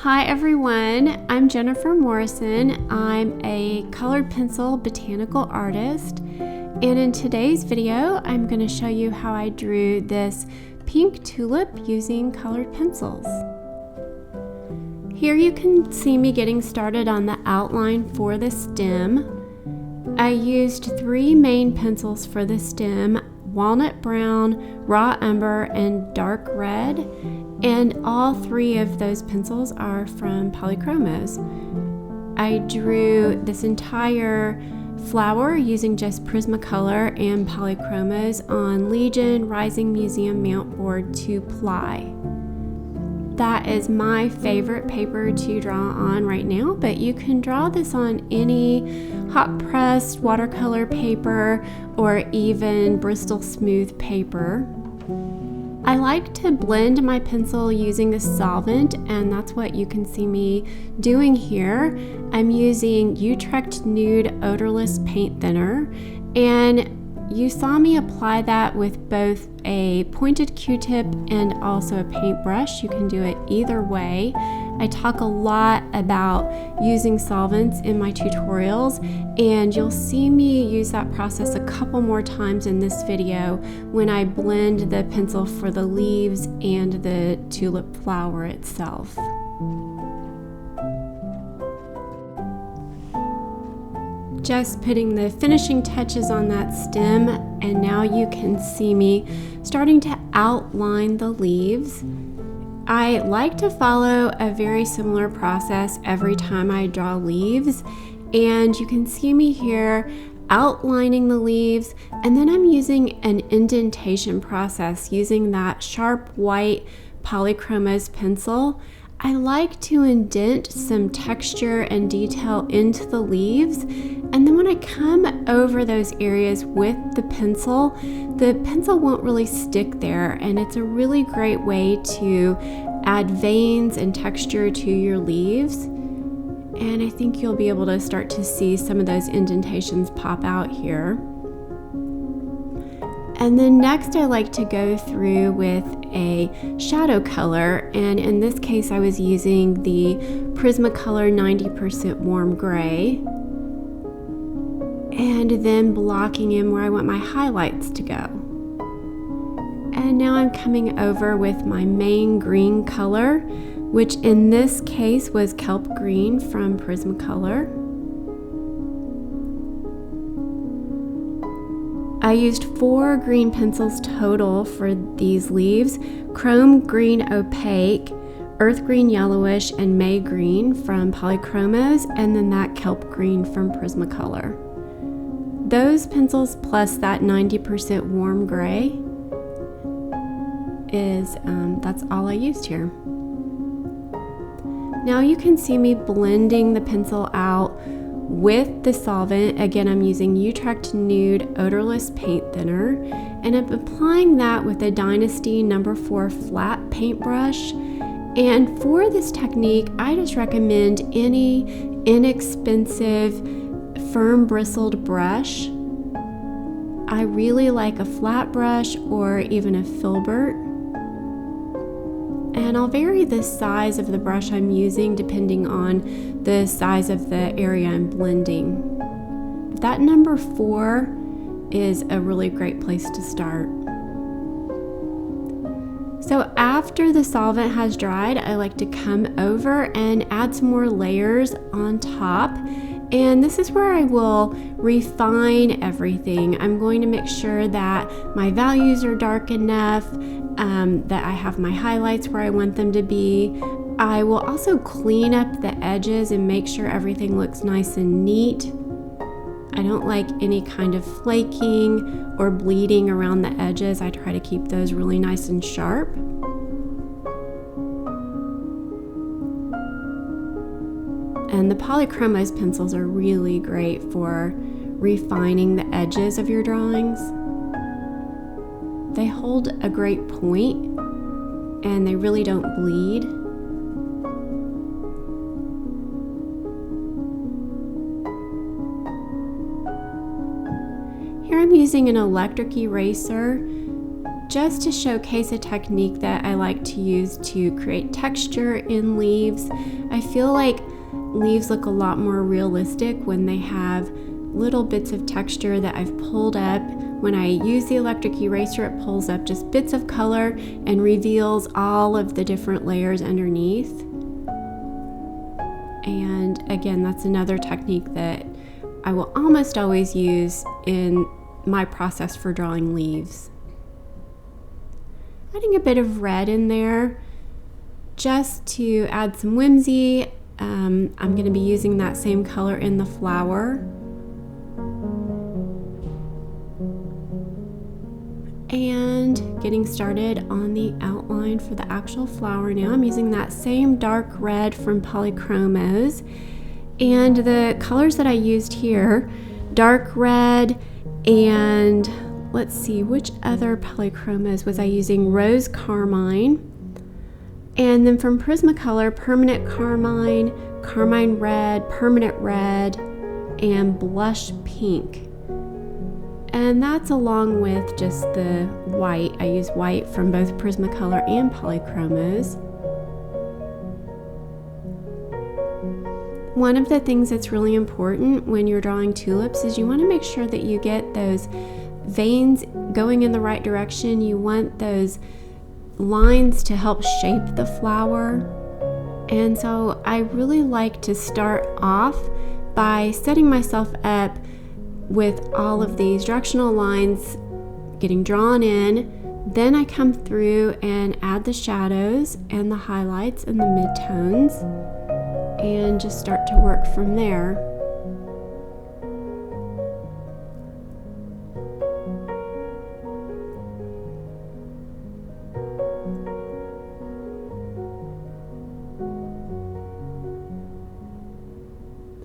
Hi everyone, I'm Jennifer Morrison. I'm a colored pencil botanical artist, and in today's video I'm going to show you how I drew this pink tulip using colored pencils. Here you can see me getting started on the outline for the stem. I used three main pencils for the stem: walnut brown, raw umber, and dark red, and all three of those pencils are from Polychromos. I drew this entire flower using just Prismacolor and Polychromos on Legion Rising Museum Mount Board 2-ply. That is my favorite paper to draw on right now, but you can draw this on any hot pressed watercolor paper or even Bristol smooth paper. I like to blend my pencil using a solvent, and that's what you can see me doing here. I'm using Utrecht Nude Odorless Paint Thinner, and you saw me apply that with both a pointed Q-tip and also a paintbrush. You can do it either way. I talk a lot about using solvents in my tutorials, and you'll see me use that process a couple more times in this video when I blend the pencil for the leaves and the tulip flower itself. Just putting the finishing touches on that stem, and now you can see me starting to outline the leaves. I like to follow a very similar process every time I draw leaves, and you can see me here outlining the leaves, and then I'm using an indentation process using that sharp white Polychromos pencil. I like to indent some texture and detail into the leaves, and then when I come over those areas with the pencil won't really stick there, and it's a really great way to add veins and texture to your leaves. And I think you'll be able to start to see some of those indentations pop out here. And then next I like to go through with a shadow color, and in this case I was using the Prismacolor 90% Warm Gray, and then blocking in where I want my highlights to go. And now I'm coming over with my main green color, which in this case was Kelp Green from Prismacolor. I used 4 green pencils total for these leaves: Chrome Green Opaque, Earth Green Yellowish, and May Green from Polychromos, and then that Kelp Green from Prismacolor. Those pencils plus that 90% Warm Gray that's all I used here. Now you can see me blending the pencil out with the solvent. Again, I'm using Utrecht Nude Odorless Paint Thinner, and I'm applying that with a Dynasty No. 4 flat paintbrush. And for this technique, I just recommend any inexpensive, firm bristled brush. I really like a flat brush or even a filbert. And I'll vary the size of the brush I'm using depending on the size of the area I'm blending. That No. 4 is a really great place to start. So after the solvent has dried, I like to come over and add some more layers on top. And this is where I will refine everything. I'm going to make sure that my values are dark enough, that I have my highlights where I want them to be. I will also clean up the edges and make sure everything looks nice and neat. I don't like any kind of flaking or bleeding around the edges. I try to keep those really nice and sharp. And the Polychromos pencils are really great for refining the edges of your drawings. They hold a great point, and they really don't bleed. Here I'm using an electric eraser just to showcase a technique that I like to use to create texture in leaves. I feel like leaves look a lot more realistic when they have little bits of texture that I've pulled up. When I use the electric eraser, it pulls up just bits of color and reveals all of the different layers underneath. And again, that's another technique that I will almost always use in my process for drawing leaves. Adding a bit of red in there just to add some whimsy. I'm going to be using that same color in the flower. And getting started on the outline for the actual flower now. I'm using that same dark red from Polychromos. And the colors that I used here, dark red, and let's see, which other Polychromos was I using? Rose Carmine. And then from Prismacolor, Permanent Carmine, Carmine Red, Permanent Red, and Blush Pink. And that's along with just the white. I use white from both Prismacolor and Polychromos. One of the things that's really important when you're drawing tulips is you want to make sure that you get those veins going in the right direction. You want those lines to help shape the flower. And so I really like to start off by setting myself up with all of these directional lines getting drawn in. Then I come through and add the shadows and the highlights and the midtones and just start to work from there.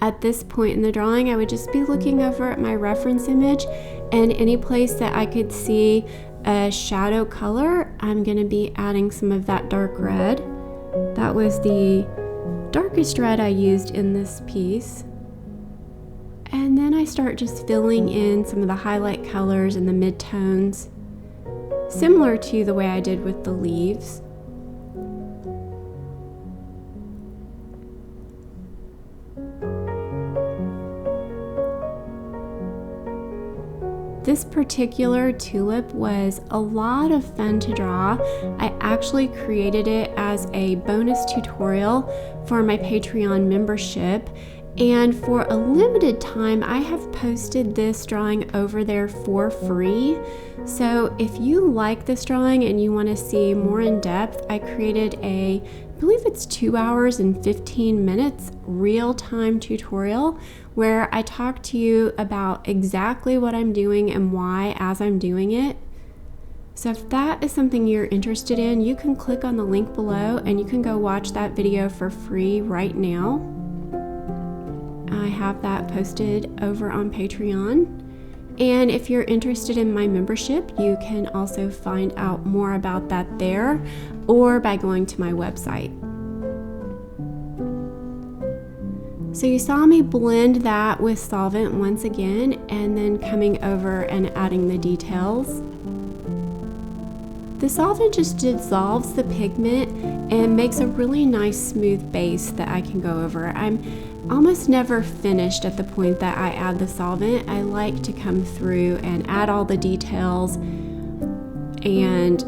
At this point in the drawing, I would just be looking over at my reference image, and any place that I could see a shadow color, I'm going to be adding some of that dark red. That was the darkest red I used in this piece. And then I start just filling in some of the highlight colors and the midtones, similar to the way I did with the leaves. This particular tulip was a lot of fun to draw. I actually created it as a bonus tutorial for my Patreon membership, and for a limited time I have posted this drawing over there for free. So if you like this drawing and you want to see more in depth, I created I believe it's 2 hours and 15 minutes real-time tutorial where I talk to you about exactly what I'm doing and why as I'm doing it. So if that is something you're interested in, you can click on the link below and you can go watch that video for free right now. I have that posted over on Patreon. And if you're interested in my membership, you can also find out more about that there or by going to my website. So you saw me blend that with solvent once again and then coming over and adding the details. The solvent just dissolves the pigment and makes a really nice smooth base that I can go over. I'm almost never finished at the point that I add the solvent. I like to come through and add all the details and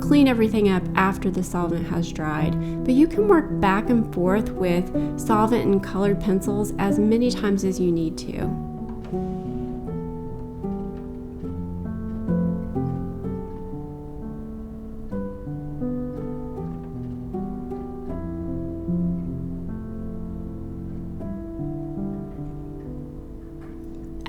clean everything up after the solvent has dried. But you can work back and forth with solvent and colored pencils as many times as you need to.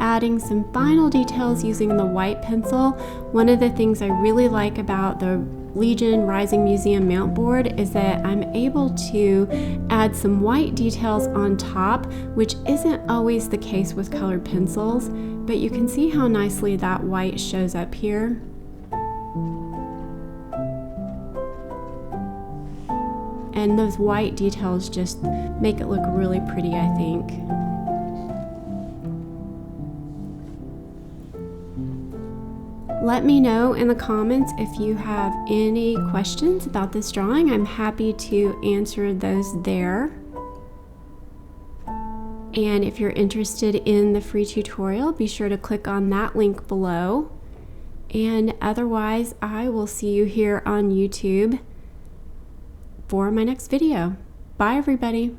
Adding some final details using the white pencil. One of the things I really like about the Legion Rising Museum mount board is that I'm able to add some white details on top, which isn't always the case with colored pencils, but you can see how nicely that white shows up here. And those white details just make it look really pretty, I think. let me know in the comments if you have any questions about this drawing. I'm happy to answer those there. And if you're interested in the free tutorial, be sure to click on that link below. And otherwise, I will see you here on YouTube for my next video. Bye, everybody.